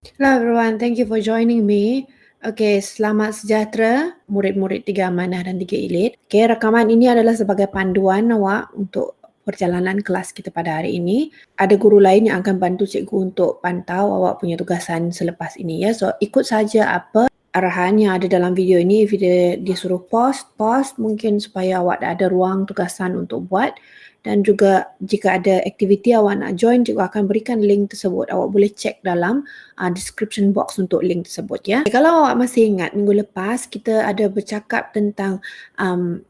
Hello everyone, thank you for joining me. Okay, selamat sejahtera murid-murid 3 Amanah dan 3 Elite. Okay, rakaman ini adalah sebagai panduan awak untuk perjalanan kelas kita pada hari ini. Ada guru lain yang akan bantu cikgu untuk pantau awak punya tugasan selepas ini ya. So, ikut saja apa arahan yang ada dalam video ini. If dia suruh pause mungkin supaya awak ada ruang tugasan untuk buat. Dan juga jika ada aktiviti awak nak join, cikgu akan berikan link tersebut. Awak boleh cek dalam description box untuk link tersebut ya. Kalau awak masih ingat minggu lepas kita ada bercakap tentang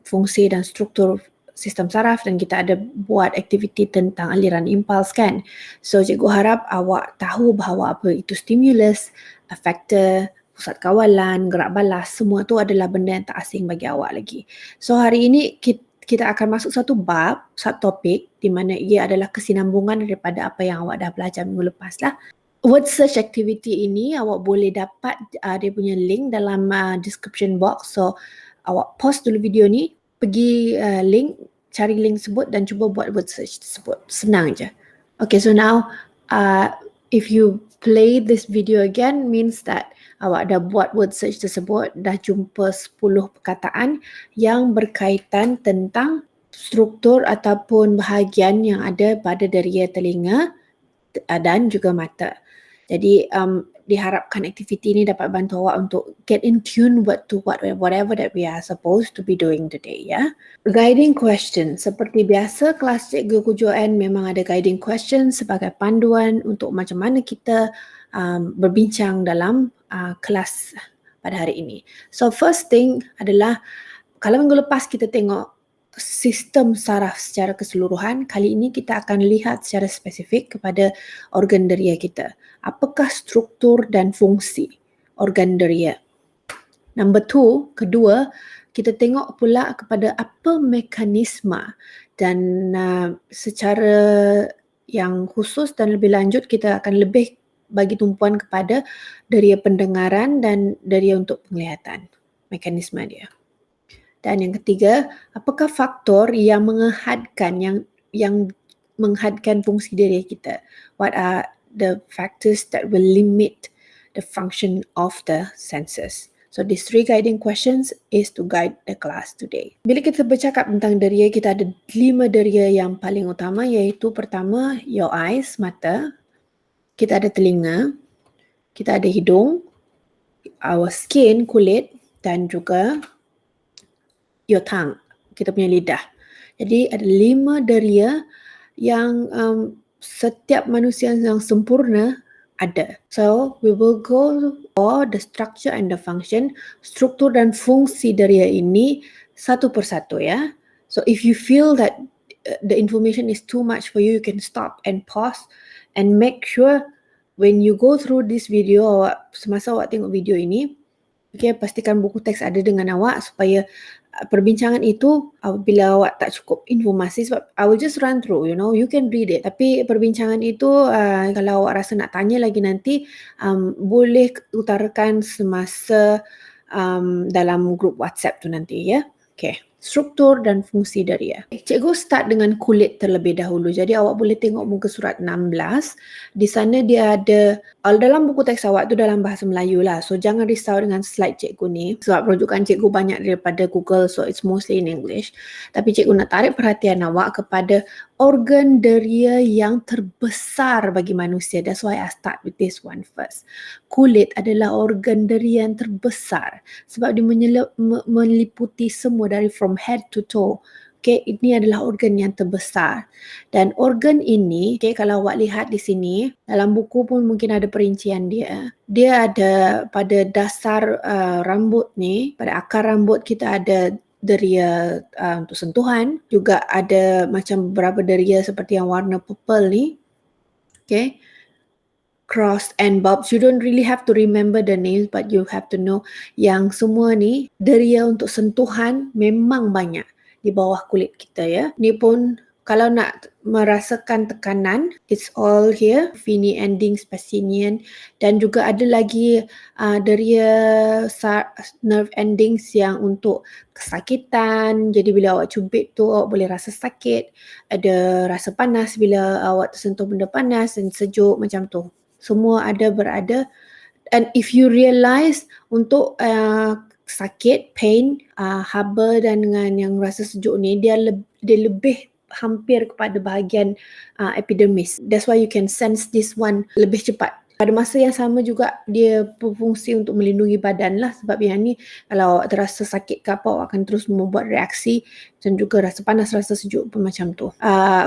fungsi dan struktur sistem saraf dan kita ada buat aktiviti tentang aliran impuls kan. So cikgu harap awak tahu bahawa apa itu stimulus, efektor, pusat kawalan, gerak balas, semua tu adalah benda yang tak asing bagi awak lagi. So hari ini kita akan masuk satu bab, satu topik di mana ia adalah kesinambungan daripada apa yang awak dah belajar minggu lepas lah. Word search activity ini awak boleh dapat dia punya link dalam description box. So awak pause dulu video ni, pergi link, cari link tersebut dan cuba buat word search tersebut. Senang je. Okay, so now if you play this video again means that awak dah buat word search tersebut, dah jumpa 10 perkataan yang berkaitan tentang struktur ataupun bahagian yang ada pada deria telinga dan juga mata. Jadi diharapkan aktiviti ini dapat bantu awak untuk get in tune to whatever that we are supposed to be doing today ya. Guiding question. Seperti biasa kelas Cikgu Kujuan memang ada guiding question sebagai panduan untuk macam mana kita berbincang dalam kelas pada hari ini. So first thing adalah kalau minggu lepas kita tengok sistem saraf secara keseluruhan, kali ini kita akan lihat secara spesifik kepada organ deria kita. Apakah struktur dan fungsi organ deria? Number 2, kedua, kita tengok pula kepada apa mekanisme dan secara yang khusus dan lebih lanjut kita akan lebih bagi tumpuan kepada deria pendengaran dan deria untuk penglihatan, mekanisme dia. Dan yang ketiga, apakah faktor yang menghadkan menghadkan fungsi deria kita? What are the factors that will limit the function of the senses? So these 3 guiding questions is to guide the class today. Bila kita bercakap tentang deria, kita ada 5 deria yang paling utama, iaitu pertama your eyes, mata, kita ada telinga, kita ada hidung, our skin, kulit, dan juga your tongue, kita punya lidah. Jadi ada 5 deria yang setiap manusia yang sempurna ada. So we will go for the structure and the function. Struktur dan fungsi deria ini satu persatu ya. So if you feel that the information is too much for you, you can stop and pause and make sure when you go through this video, semasa awak tengok video ini, okay, pastikan buku teks ada dengan awak supaya perbincangan itu apabila awak tak cukup informasi, sebab I will just run through, you can read it. Tapi perbincangan itu kalau awak rasa nak tanya lagi nanti, boleh utarakan semasa dalam grup WhatsApp tu nanti ya. Okay, struktur dan fungsi deria. Cikgu start dengan kulit terlebih dahulu. Jadi awak boleh tengok muka surat 16. Di sana dia ada, dalam buku teks awak tu dalam bahasa Melayu lah. So jangan risau dengan slide cikgu ni. Sebab rujukan cikgu banyak daripada Google, so it's mostly in English. Tapi cikgu nak tarik perhatian awak kepada organ deria yang terbesar bagi manusia. That's why I start with this one first. Kulit adalah organ deria yang terbesar sebab dia meliputi semua dari from head to toe. Okay, ini adalah organ yang terbesar. Dan organ ini, okay, kalau awak lihat di sini, dalam buku pun mungkin ada perincian dia. Dia ada pada dasar rambut ni, pada akar rambut kita ada deria untuk sentuhan. Juga ada macam beberapa deria seperti yang warna purple ni. Okay. Cross and bulbs, you don't really have to remember the names, but you have to know yang semua ni deria untuk sentuhan memang banyak di bawah kulit kita ya. Ni pun kalau nak merasakan tekanan, it's all here, Fini ending, Spacinian, dan juga ada lagi deria nerve endings yang untuk kesakitan. Jadi bila awak cubit tu awak boleh rasa sakit, ada rasa panas bila awak tersentuh benda panas dan sejuk macam tu. Semua ada berada. And if you realise untuk sakit, pain, haba dan dengan yang rasa sejuk ni, dia lebih hampir kepada bahagian epidermis. That's why you can sense this one lebih cepat. Pada masa yang sama juga dia berfungsi untuk melindungi badan lah, sebab yang ni kalau awak terasa sakit ke apa, awak akan terus membuat reaksi dan juga rasa panas, rasa sejuk pun macam tu.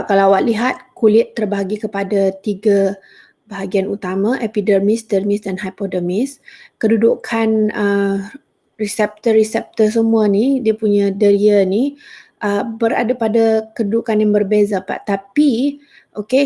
Kalau awak lihat, kulit terbahagi kepada 3 bahagian utama, epidermis, dermis dan hypodermis. Kedudukan reseptor-reseptor semua ni, dia punya deria ni berada pada kedudukan yang berbeza, tapi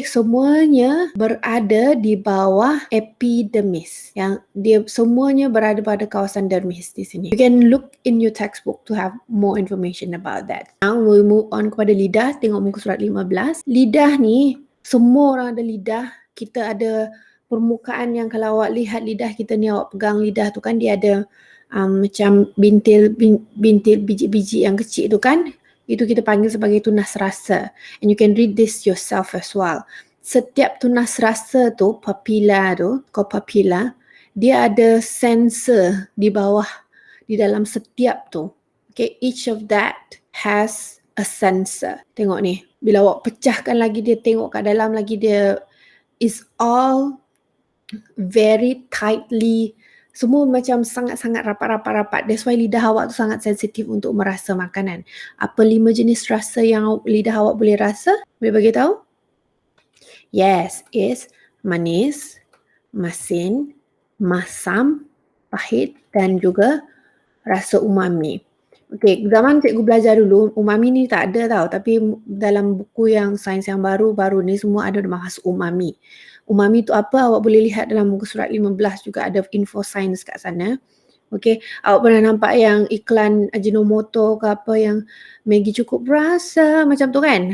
semuanya berada di bawah epidermis. Yang dia semuanya berada pada kawasan dermis di sini. You can look in your textbook to have more information about that. Now we move on kepada lidah. Tengok muka surat 15. Lidah ni, semua orang ada lidah. Kita ada permukaan yang kalau awak lihat lidah kita ni, awak pegang lidah tu kan, dia ada macam bintil biji-biji yang kecil tu kan. Itu kita panggil sebagai tunas rasa. And you can read this yourself as well. Setiap tunas rasa tu, papilla, dia ada sensor di bawah, di dalam setiap tu. Okay, each of that has a sensor. Tengok ni, bila awak pecahkan lagi, dia tengok kat dalam lagi, dia is all very tightly, semua macam sangat-sangat rapat. That's why lidah awak tu sangat sensitif untuk merasa makanan. Apa 5 jenis rasa yang lidah awak boleh rasa? Boleh bagi tahu? Yes, is manis, masin, masam, pahit dan juga rasa umami. Okay, zaman cikgu belajar dulu, umami ni tak ada tau, tapi dalam buku yang sains yang baru ni semua ada bahas umami. Umami tu apa? Awak boleh lihat dalam muka surat 15 juga ada info sains kat sana. Okay, awak pernah nampak yang iklan Ajinomoto ke apa yang Maggi cukup rasa macam tu kan?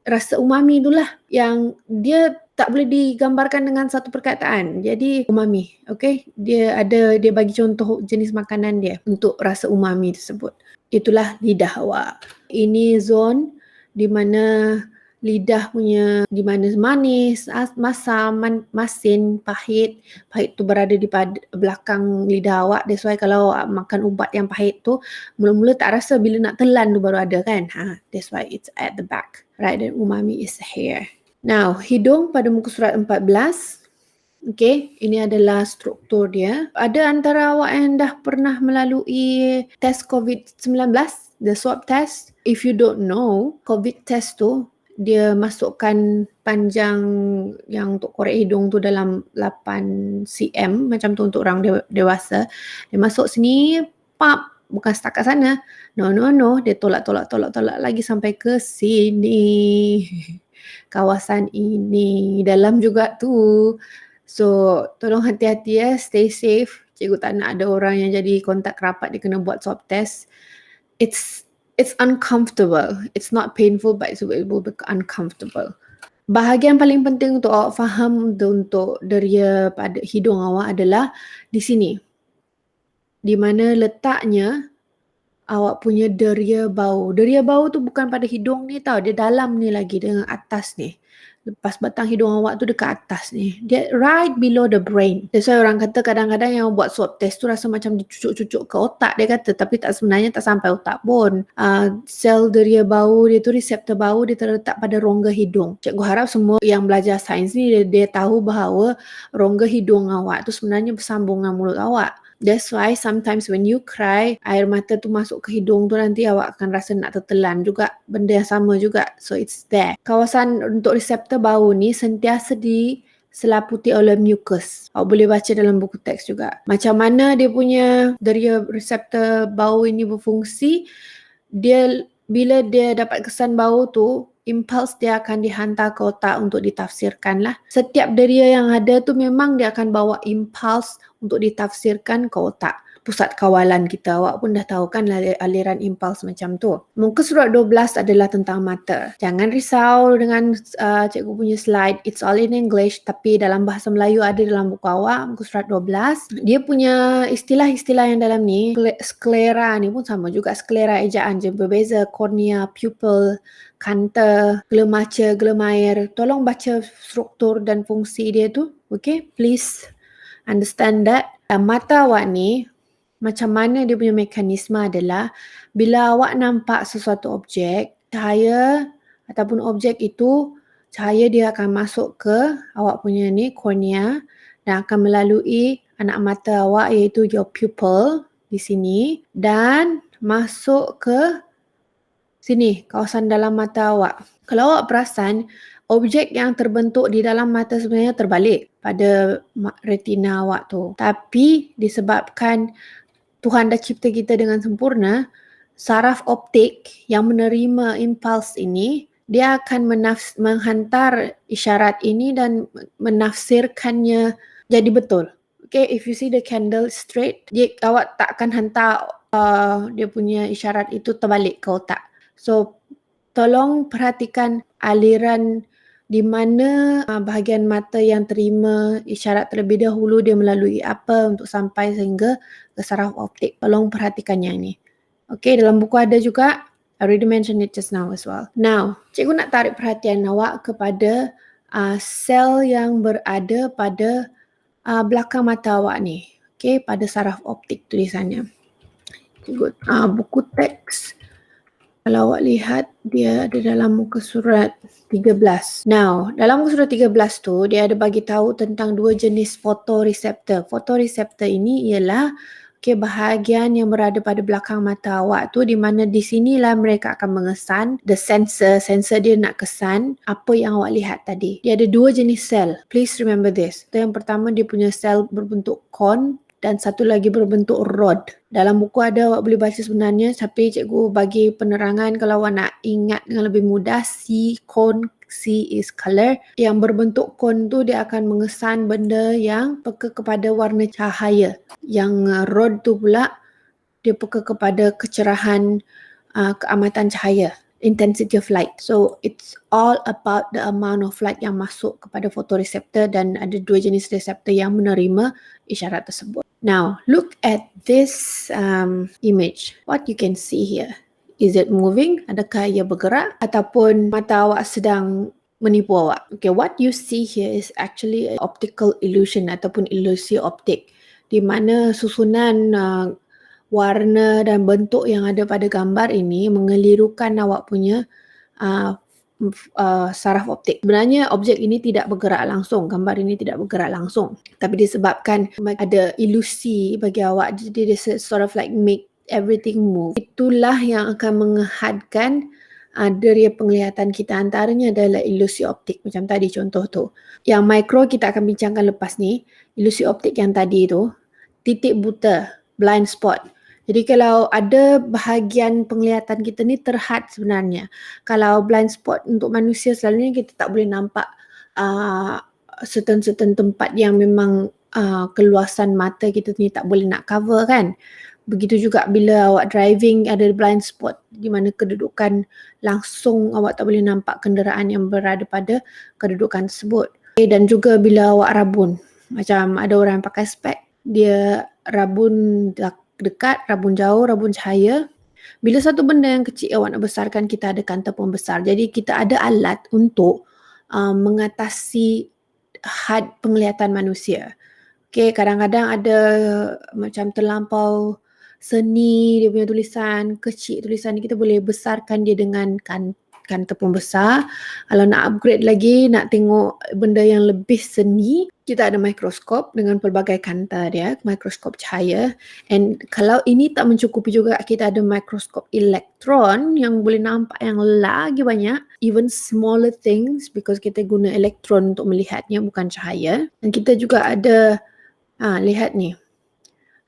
Rasa umami itulah yang dia tak boleh digambarkan dengan satu perkataan. Jadi umami, okay? Dia bagi contoh jenis makanan dia untuk rasa umami tersebut. Itulah lidah awak. Ini zone di mana lidah punya, di mana manis, masam, masin, pahit. Pahit tu berada di belakang lidah awak. That's why kalau awak makan ubat yang pahit tu, mula-mula tak rasa, bila nak telan tu baru ada kan. That's why it's at the back. Right, and umami is here. Now, hidung pada muka surat 14. Okay, ini adalah struktur dia. Ada antara awak yang dah pernah melalui tes COVID-19, the swab test? If you don't know, COVID test tu, dia masukkan panjang yang untuk korek hidung tu dalam 8 cm macam tu untuk orang dewasa. Dia masuk sini, bukan setakat sana. No, dia tolak lagi sampai ke sini. Kawasan ini, dalam juga tu. So, tolong hati-hati ya, stay safe. Cikgu tak nak ada orang yang jadi kontak kerabat dia kena buat swab test. It's uncomfortable. It's not painful, but it will be uncomfortable. Bahagian paling penting untuk awak faham untuk deria pada hidung awak adalah di sini. Di mana letaknya awak punya deria bau. Deria bau tu bukan pada hidung ni tau. Dia dalam ni lagi dengan atas ni. Lepas batang hidung awak tu dekat atas ni. Dia right below the brain. That's why orang kata kadang-kadang yang buat swab test tu rasa macam dicucuk-cucuk ke otak dia kata. Tapi tak, sebenarnya tak sampai otak pun. Sel deria bau dia tu, reseptor bau dia terletak pada rongga hidung. Cikgu harap semua yang belajar sains ni dia tahu bahawa rongga hidung awak tu sebenarnya bersambung dengan mulut awak. That's why sometimes when you cry, air mata tu masuk ke hidung tu, nanti awak akan rasa nak tertelan juga. Benda yang sama juga. So it's there. Kawasan untuk reseptor bau ni sentiasa diselaputi oleh mucus. Awak boleh baca dalam buku teks juga. Macam mana dia punya deria reseptor bau ini berfungsi. Bila dia dapat kesan bau tu, impuls dia akan dihantar ke otak untuk ditafsirkan lah. Setiap deria yang ada tu memang dia akan bawa impuls untuk ditafsirkan ke otak. Pusat kawalan kita, awak pun dah tahu kan aliran impuls macam tu. Muka surat 12 adalah tentang mata. Jangan risau dengan cikgu punya slide. It's all in English, tapi dalam bahasa Melayu ada dalam buku awak, muka surat 12. Dia punya istilah-istilah yang dalam ni, sklera ni pun sama juga, sklera ejaan je, berbeza. Kornea, pupil, kanta, gelemaca, gelemair. Tolong baca struktur dan fungsi dia tu. Okay, please understand that mata awak ni macam mana dia punya mekanisme adalah bila awak nampak sesuatu objek, cahaya ataupun objek itu, cahaya dia akan masuk ke awak punya ni kornea dan akan melalui anak mata awak iaitu your pupil di sini dan masuk ke sini, kawasan dalam mata awak. Kalau awak perasan, objek yang terbentuk di dalam mata sebenarnya terbalik pada retina awak tu. Tapi disebabkan Tuhan dah cipta kita dengan sempurna, saraf optik yang menerima impuls ini, dia akan menghantar isyarat ini dan menafsirkannya jadi betul. Okay, if you see the candle straight, awak tak akan hantar dia punya isyarat itu terbalik ke otak. So, tolong perhatikan aliran di mana bahagian mata yang terima isyarat terlebih dahulu dia melalui apa untuk sampai sehingga ke saraf optik. Tolong perhatikan yang ni. Okay, dalam buku ada juga. I already mentioned it just now as well. Now, cikgu nak tarik perhatian awak kepada sel yang berada pada belakang mata awak ni. Okay, pada saraf optik tulisannya. Cikgu, buku teks. Kalau awak lihat, dia ada dalam muka surat 13. Now, dalam muka surat 13 tu, dia ada bagi tahu tentang dua jenis fotoreseptor. Fotoreseptor ini ialah bahagian yang berada pada belakang mata awak tu, di mana di sinilah mereka akan mengesan the sensor dia nak kesan apa yang awak lihat tadi. Dia ada dua jenis sel. Please remember this. Yang pertama, dia punya sel berbentuk cone dan satu lagi berbentuk rod. Dalam buku ada, awak boleh baca sebenarnya, tapi cikgu bagi penerangan kalau awak nak ingat dengan lebih mudah. Cone, C is color. Yang berbentuk cone tu dia akan mengesan benda yang peka kepada warna cahaya. Yang rod tu pula dia peka kepada kecerahan keamatan cahaya, intensity of light. So it's all about the amount of light yang masuk kepada fotoreseptor dan ada dua jenis reseptor yang menerima isyarat tersebut. Now, look at this image. What you can see here. Is it moving? Adakah ia bergerak? Ataupun mata awak sedang menipu awak? Okay, what you see here is actually an optical illusion ataupun ilusi optik, di mana susunan warna dan bentuk yang ada pada gambar ini mengelirukan awak punya saraf optik. Sebenarnya objek ini tidak bergerak langsung, gambar ini tidak bergerak langsung, tapi disebabkan ada ilusi bagi awak, jadi dia sort of like make everything move. Itulah yang akan menghadkan deria penglihatan kita, antaranya adalah ilusi optik macam tadi contoh tu. Yang mikro kita akan bincangkan lepas ni. Ilusi optik yang tadi tu, titik buta, blind spot. Jadi kalau ada bahagian penglihatan kita ni terhad sebenarnya. Kalau blind spot untuk manusia selalunya kita tak boleh nampak certain tempat yang memang keluasan mata kita ni tak boleh nak cover kan. Begitu juga bila awak driving ada blind spot di mana kedudukan langsung awak tak boleh nampak kenderaan yang berada pada kedudukan tersebut. Dan juga bila awak rabun. Macam ada orang yang pakai spek, dia rabun dekat, rabun jauh, rabun cahaya. Bila satu benda yang kecil awak nak besarkan, kita ada kanta pembesar. Jadi kita ada alat untuk mengatasi had penglihatan manusia. Okay, kadang-kadang ada macam terlampau seni dia punya tulisan, kecil tulisan ni, kita boleh besarkan dia dengan kanta pembesar. Kalau nak upgrade lagi, nak tengok benda yang lebih seni, kita ada mikroskop dengan pelbagai kanta dia, mikroskop cahaya. And kalau ini tak mencukupi juga, kita ada mikroskop elektron yang boleh nampak yang lagi banyak, even smaller things, because kita guna elektron untuk melihatnya, bukan cahaya. Dan kita juga ada, lihat ni,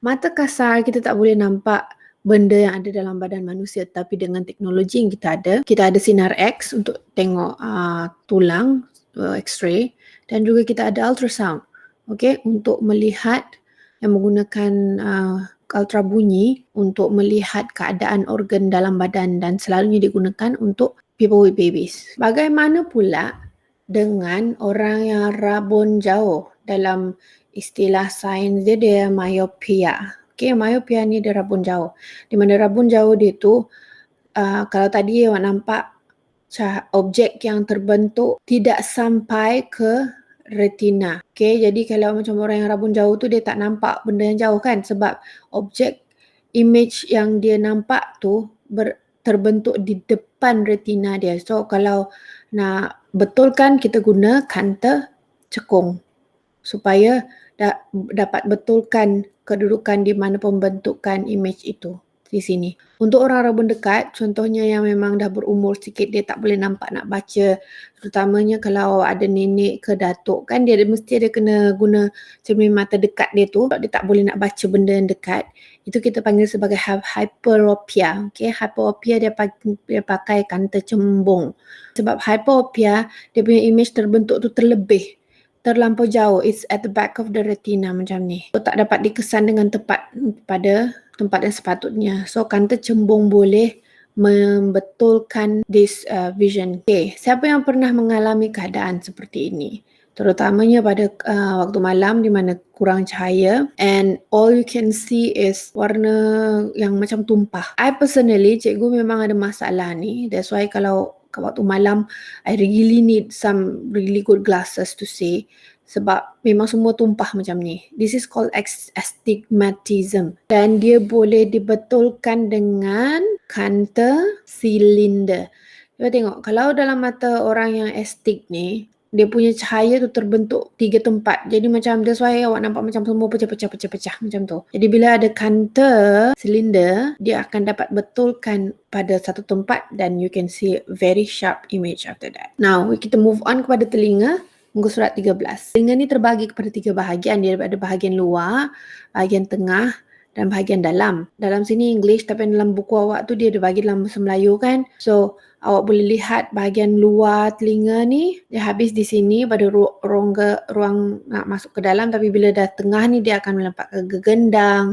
mata kasar kita tak boleh nampak benda yang ada dalam badan manusia, tapi dengan teknologi yang kita ada sinar X untuk tengok tulang, X-ray, dan juga kita ada ultrasound, okay, untuk melihat yang menggunakan ultra bunyi untuk melihat keadaan organ dalam badan dan selalunya digunakan untuk people with babies. Bagaimana pula dengan orang yang rabun jauh? Dalam istilah sains dia myopia. Okay, myopia ni dia rabun jauh. Di mana rabun jauh dia tu, kalau tadi awak nampak objek yang terbentuk tidak sampai ke retina. Okay, jadi kalau macam orang yang rabun jauh tu dia tak nampak benda yang jauh kan, sebab objek image yang dia nampak tu terbentuk di depan retina dia. So kalau nak betulkan, kita guna kanta cekung supaya dapat betulkan kedudukan di mana pembentukan image itu di sini. Untuk orang rabun dekat, contohnya yang memang dah berumur sikit, dia tak boleh nampak nak baca, terutamanya kalau ada nenek ke datuk kan, dia mesti ada kena guna cermin mata dekat dia tu, dia tak boleh nak baca benda yang dekat. Itu kita panggil sebagai hyperopia. Okay, hyperopia dia pakai kanta cembung. Sebab hyperopia, dia punya image terbentuk tu terlampau jauh. It's at the back of the retina macam ni. So, tak dapat dikesan dengan tepat pada tempat yang sepatutnya. So, kanta cembung boleh membetulkan this vision. Okay, siapa yang pernah mengalami keadaan seperti ini? Terutamanya pada waktu malam di mana kurang cahaya and all you can see is warna yang macam tumpah. I personally, cikgu memang ada masalah ni. That's why kalau waktu malam, I really need some really good glasses to see. Sebab memang semua tumpah macam ni. This is called astigmatism. Dan dia boleh dibetulkan dengan kanta silinder. Cuba tengok, kalau dalam mata orang yang astig ni, dia punya cahaya tu terbentuk 3 tempat. Jadi macam, that's why awak nampak macam semua pecah-pecah macam tu. Jadi bila ada kanta silinder, dia akan dapat betulkan pada satu tempat dan you can see very sharp image after that. Now, kita move on kepada telinga. Muka surat 13. Telinga ni terbagi kepada 3 bahagian. Dia ada bahagian luar, bahagian tengah dan bahagian dalam. Dalam sini English, tapi dalam buku awak tu dia ada bagi dalam bahasa Melayu kan. So, awak boleh lihat bahagian luar telinga ni, dia habis di sini pada ruang nak masuk ke dalam, tapi bila dah tengah ni dia akan melempat ke gegendang,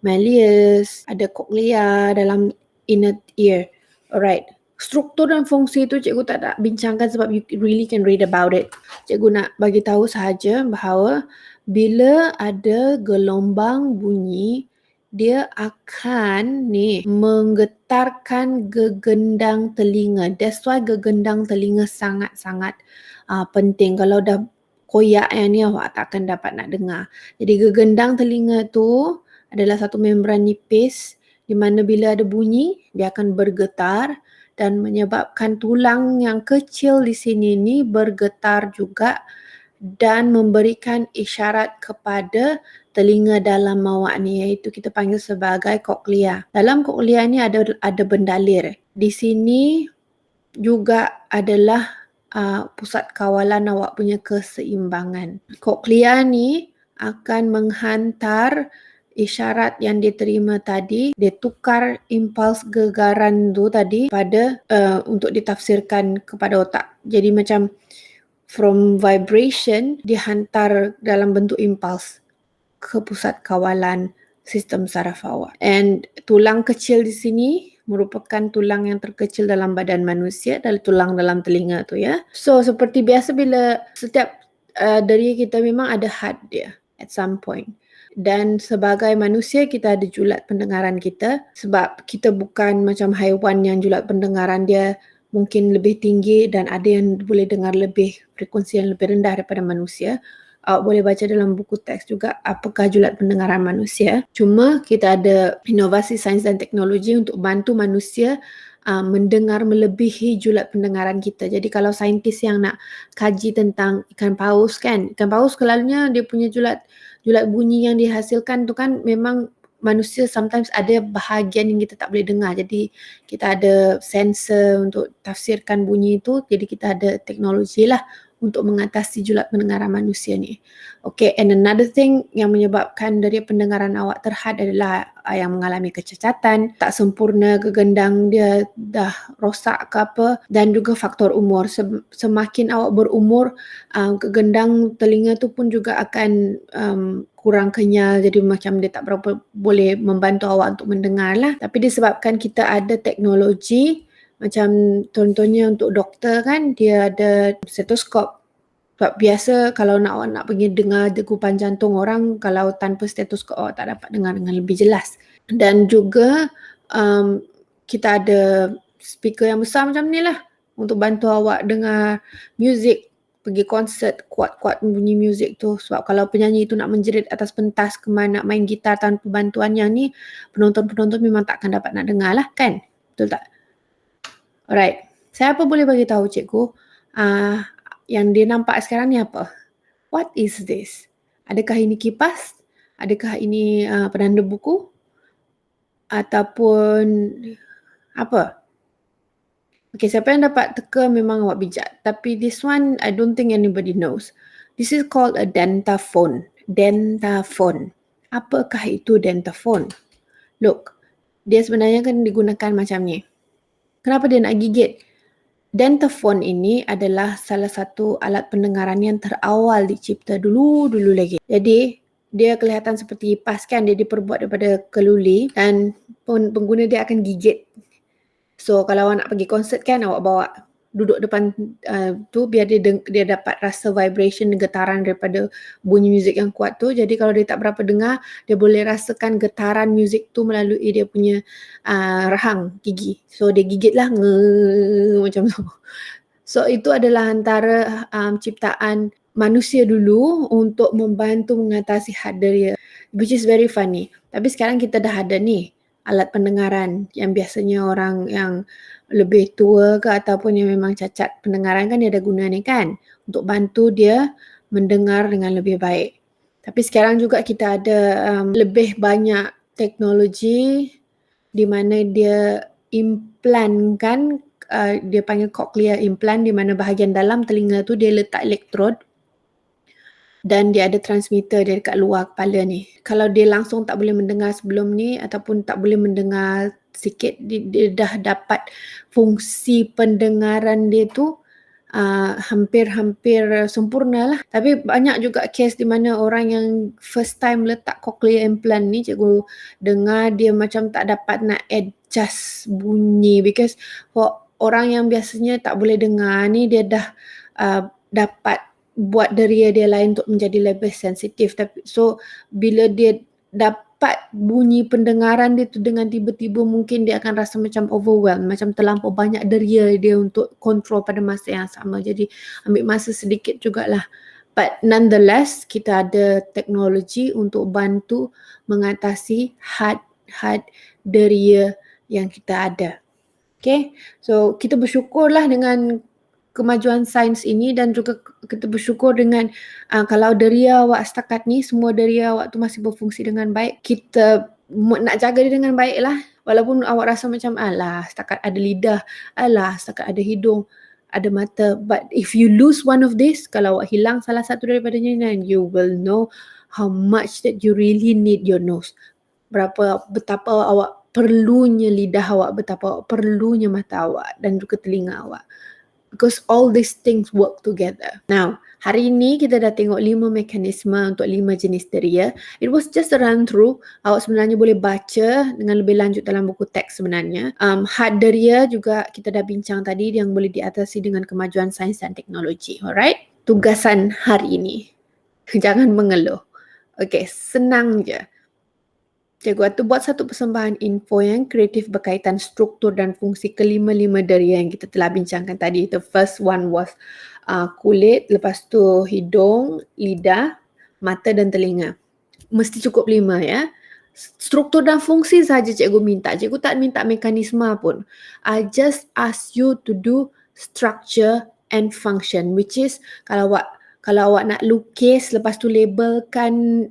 malleus, ada cochlea dalam inner ear. Alright. Struktur dan fungsi itu cikgu tak nak bincangkan sebab you really can read about it. Cikgu nak bagi tahu sahaja bahawa bila ada gelombang bunyi, dia akan menggetarkan gegendang telinga. That's why gegendang telinga sangat-sangat penting. Kalau dah koyak yang ni, awak tak akan dapat nak dengar. Jadi gegendang telinga tu adalah satu membran nipis di mana bila ada bunyi, dia akan bergetar dan menyebabkan tulang yang kecil di sini ni bergetar juga dan memberikan isyarat kepada telinga dalam awak ni, iaitu kita panggil sebagai cochlea. Dalam cochlea ni ada bendalir. Di sini juga adalah pusat kawalan awak punya keseimbangan. Cochlea ni akan menghantar isyarat yang diterima tadi, dia tukar impuls gegaran tu tadi pada untuk ditafsirkan kepada otak. Jadi macam from vibration dihantar dalam bentuk impuls ke pusat kawalan sistem saraf awak. And tulang kecil di sini merupakan tulang yang terkecil dalam badan manusia, dari tulang dalam telinga tu ya. So seperti biasa bila setiap dari kita memang ada had dia at some point. Dan sebagai manusia kita ada julat pendengaran kita sebab kita bukan macam haiwan yang julat pendengaran dia mungkin lebih tinggi dan ada yang boleh dengar lebih frekuensi yang lebih rendah daripada manusia. Awak boleh baca dalam buku teks juga apakah julat pendengaran manusia. Cuma kita ada inovasi sains dan teknologi untuk bantu manusia mendengar melebihi julat pendengaran kita. Jadi kalau saintis yang nak kaji tentang ikan paus kan, ikan paus selalunya dia punya julat bunyi yang dihasilkan tu kan memang manusia sometimes ada bahagian yang kita tak boleh dengar. Jadi kita ada sensor untuk tafsirkan bunyi itu. Jadi kita ada teknologi lah untuk mengatasi julat pendengaran manusia ni. Okay, and another thing yang menyebabkan dari pendengaran awak terhad adalah yang mengalami kecacatan, tak sempurna gegendang dia dah rosak ke apa, dan juga faktor umur. Semakin awak berumur, gegendang telinga tu pun juga akan kurang kenyal, jadi macam dia tak berapa boleh membantu awak untuk mendengar lah. Tapi disebabkan kita ada teknologi, macam contohnya untuk doktor kan, dia ada stetoskop. Sebab biasa kalau nak pergi dengar degupan jantung orang, kalau tanpa stetoskop awak tak dapat dengar dengan lebih jelas. Dan juga kita ada speaker yang besar macam ni lah untuk bantu awak dengar muzik pergi konsert kuat-kuat bunyi muzik tu, sebab kalau penyanyi tu nak menjerit atas pentas nak main gitar tanpa bantuan yang ni, penonton-penonton memang tak akan dapat nak dengar lah kan, betul tak? Alright, siapa boleh bagi tahu cikgu yang dia nampak sekarang ni apa? What is this? Adakah ini kipas? Adakah ini penanda buku? Ataupun apa? Okay, siapa yang dapat teka memang awak bijak. Tapi this one, I don't think anybody knows. This is called a dentaphone. Dentaphone. Apakah itu dentaphone? Look, dia sebenarnya kan digunakan macam ni. Kenapa dia nak gigit? Dentaphone ini adalah salah satu alat pendengaran yang terawal dicipta dulu lagi. Jadi, dia kelihatan seperti kipas kan, dia diperbuat daripada keluli dan pengguna dia akan gigit. So kalau awak nak pergi konsert kan, awak bawa duduk depan tu biar dia dapat rasa vibration, getaran daripada bunyi muzik yang kuat tu. Jadi kalau dia tak berapa dengar, dia boleh rasakan getaran muzik tu melalui dia punya rahang gigi. So dia gigitlah macam tu. So itu adalah antara ciptaan manusia dulu untuk membantu mengatasi had deria, which is very funny. Tapi sekarang kita dah ada ni alat pendengaran yang biasanya orang yang lebih tua ke ataupun yang memang cacat pendengaran kan dia ada guna ni kan untuk bantu dia mendengar dengan lebih baik. Tapi sekarang juga kita ada lebih banyak teknologi di mana dia implankan, dia panggil cochlear implant, di mana bahagian dalam telinga tu dia letak elektrod dan dia ada transmitter dia dekat luar kepala ni. Kalau dia langsung tak boleh mendengar sebelum ni ataupun tak boleh mendengar sikit, dia dah dapat fungsi pendengaran dia tu hampir sempurna lah. Tapi banyak juga kes di mana orang yang first time letak cochlear implant ni, cikgu dengar dia macam tak dapat nak adjust bunyi, because for orang yang biasanya tak boleh dengar ni, dia dah dapat buat deria dia lain untuk menjadi lebih sensitif. Tapi so bila dia dapat bunyi pendengaran dia tu dengan tiba-tiba, mungkin dia akan rasa macam overwhelmed, macam terlampau banyak deria dia untuk kontrol pada masa yang sama. Jadi ambil masa sedikit jugalah. But nonetheless, kita ada teknologi untuk bantu mengatasi had deria yang kita ada. Okay, so kita bersyukurlah dengan kemajuan sains ini dan juga kita bersyukur dengan kalau deria awak setakat ni, semua deria awak tu masih berfungsi dengan baik, kita nak jaga dia dengan baik lah. Walaupun awak rasa macam alah setakat ada lidah, alah setakat ada hidung, ada mata, but if you lose one of this, kalau awak hilang salah satu daripadanya, then you will know how much that you really need your nose. Betapa awak perlunya lidah awak, betapa awak perlunya mata awak dan juga telinga awak. Because all these things work together. Now, hari ini kita dah tengok 5 mekanisme untuk 5 jenis deria. It was just a run through. Awak sebenarnya boleh baca dengan lebih lanjut dalam buku teks sebenarnya. Had deria juga kita dah bincang tadi, yang boleh diatasi dengan kemajuan sains dan teknologi. Alright? Tugasan hari ini. Jangan mengeluh. Okay, senang je. Cikgu buat satu persembahan info yang kreatif berkaitan struktur dan fungsi kelima-lima deria yang kita telah bincangkan tadi. The first one was kulit, lepas tu hidung, lidah, mata dan telinga. Mesti cukup 5 ya. Struktur dan fungsi saja cikgu minta. Cikgu tak minta mekanisme pun. I just ask you to do structure and function, which is kalau awak nak lukis lepas tu labelkan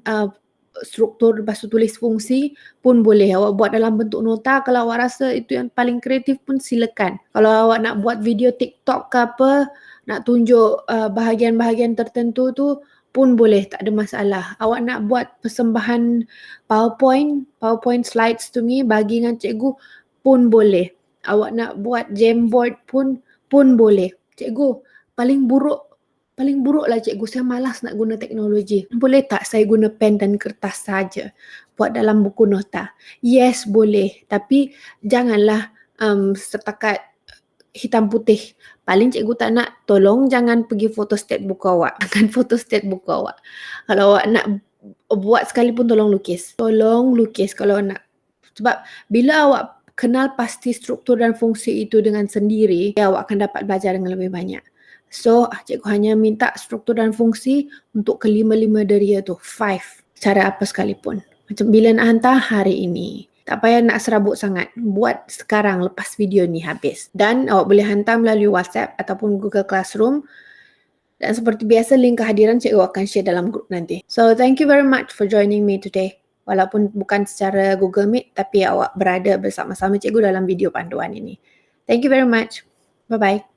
struktur lepas tu tulis fungsi pun boleh. Awak buat dalam bentuk nota, kalau awak rasa itu yang paling kreatif pun silakan. Kalau awak nak buat video TikTok ke apa, nak tunjuk bahagian-bahagian tertentu tu pun boleh, tak ada masalah. Awak nak buat persembahan PowerPoint slides tu ni bagi dengan cikgu pun boleh. Awak nak buat Jamboard pun boleh. Cikgu, paling buruk lah cikgu, saya malas nak guna teknologi. Boleh tak saya guna pen dan kertas saja buat dalam buku nota? Yes, boleh. Tapi janganlah setakat hitam putih. Paling cikgu tak nak, tolong jangan pergi photostat buku awak. Bukan photostat buku awak. Kalau awak nak buat sekalipun, tolong lukis. Tolong lukis kalau nak. Sebab bila awak kenal pasti struktur dan fungsi itu dengan sendiri, awak akan dapat belajar dengan lebih banyak. So, cikgu hanya minta struktur dan fungsi untuk kelima-lima dia tu, 5. Cara apa sekalipun. Macam bila nak hantar hari ini. Tak payah nak serabut sangat. Buat sekarang lepas video ni habis. Dan awak boleh hantar melalui WhatsApp ataupun Google Classroom. Dan seperti biasa, link kehadiran cikgu akan share dalam grup nanti. So, thank you very much for joining me today. Walaupun bukan secara Google Meet, tapi awak berada bersama-sama cikgu dalam video panduan ini. Thank you very much. Bye-bye.